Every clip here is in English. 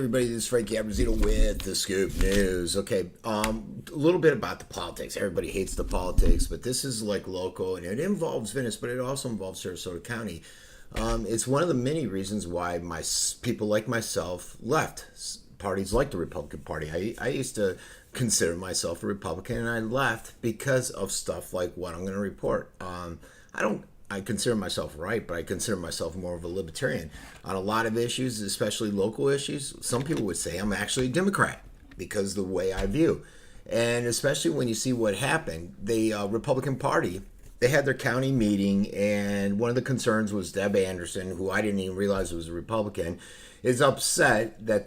everybody, this is Frankie Abbruzzino with the Scoop News. Okay, a little bit about the politics. Everybody hates the politics, but this is like local, and it involves Venice, but it also involves Sarasota County. It's one of the many reasons why people like myself left parties like the Republican Party. I used to consider myself a Republican, and I left because of stuff like what I'm going to report. I consider myself right, but I consider myself more of a libertarian. On a lot of issues, especially local issues, some people would say I'm actually a Democrat because of the way I view. And especially when you see what happened, the Republican Party, they had their county meeting, and one of the concerns was Deb Anderson, who I didn't even realize was a Republican, is upset that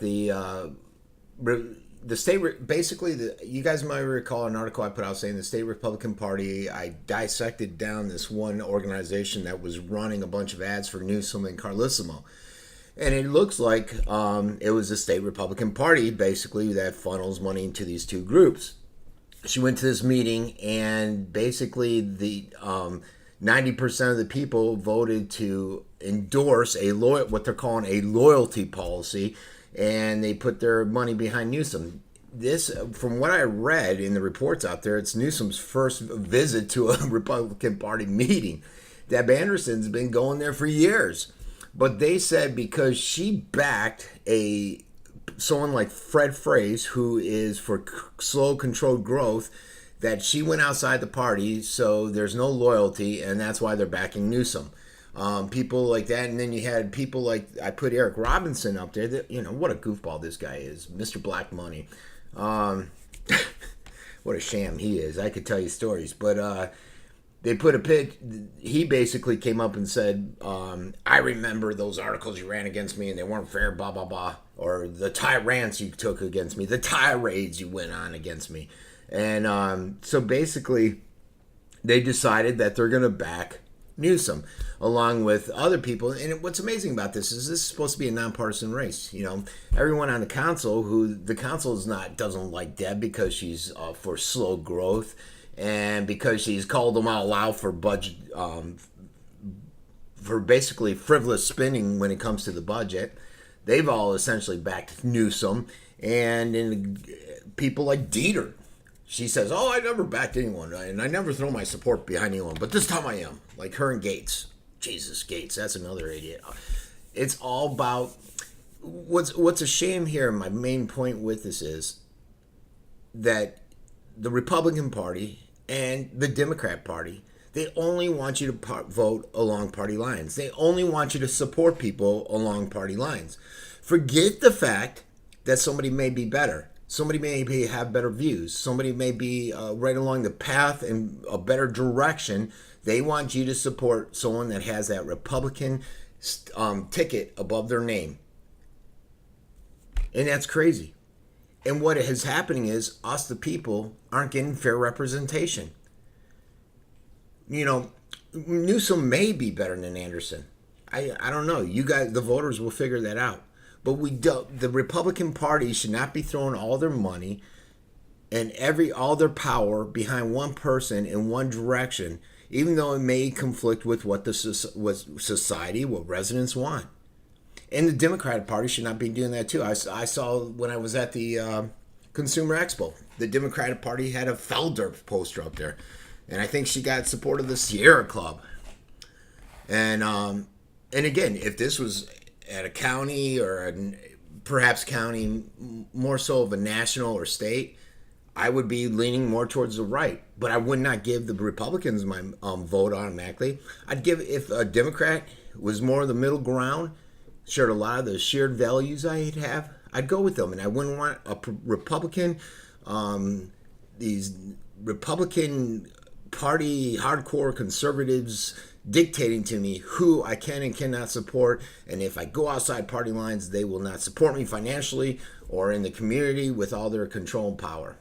the state, basically, you guys might recall an article I put out saying the state Republican Party, I dissected down this one organization that was running a bunch of ads for Newsom and Carlissimo. And it looks like it was the state Republican Party, basically, that funnels money into these two groups. She went to this meeting, and basically the 90% of the people voted to endorse what they're calling a loyalty policy, and they put their money behind Newsom. This, from what I read in the reports out there, it's Newsom's first visit to a Republican Party meeting. Deb Anderson's been going there for years. But they said because she backed someone like Fred Fraze, who is for slow, controlled growth, that she went outside the party, so there's no loyalty, and that's why they're backing Newsom. People like that, and then you had people like, I put Eric Robinson up there, that, what a goofball this guy is, Mr. Black Money. What a sham he is. I could tell you stories, but they put a pitch. He basically came up and said, I remember those articles you ran against me and they weren't fair, blah, blah, blah. Or the tirades you took against me, the tirades you went on against me. And so basically, they decided that they're going to back Newsom along with other people. And what's amazing about this is supposed to be a nonpartisan race. Everyone on the council, doesn't like Deb because she's for slow growth, and because she's called them all out for budget, for basically frivolous spending when it comes to the budget. They've all essentially backed Newsom, and people like Dieter. She says, I never backed anyone, and I never throw my support behind anyone, but this time I am. Like her and Gates. Jesus, Gates, that's another idiot. It's all about, what's a shame here, my main point with this is that the Republican Party and the Democrat Party, they only want you to vote along party lines. They only want you to support people along party lines. Forget the fact that somebody may be better. Somebody may have better views. Somebody may be right along the path in a better direction. They want you to support someone that has that Republican ticket above their name. And that's crazy. And what is happening is us, the people, aren't getting fair representation. Newsom may be better than Anderson. I don't know. You guys, the voters, will figure that out. But the Republican Party should not be throwing all their money and all their power behind one person in one direction, even though it may conflict with what society, what residents want. And the Democratic Party should not be doing that too. I saw when I was at the Consumer Expo, the Democratic Party had a Felder poster up there, and I think she got support of the Sierra Club. And again, if this was at a county or perhaps county, more so of a national or state, I would be leaning more towards the right. But I would not give the Republicans my vote automatically. I'd give, if a Democrat was more of the middle ground, shared a lot of the shared values I'd have, I'd go with them. And I wouldn't want a Republican, these Republican Party hardcore conservatives dictating to me who I can and cannot support, and if I go outside party lines, they will not support me financially or in the community with all their control and power.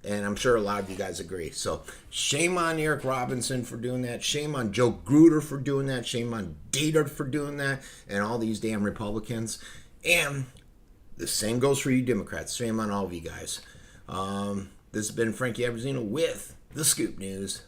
And I'm sure a lot of you guys agree. So shame on Eric Robinson for doing that. Shame on Joe Gruder for doing that. Shame on Dieter for doing that, and all these damn Republicans. And the same goes for you Democrats. Shame on all of you guys. This has been Frankie Abbruzzino with the Scoop News.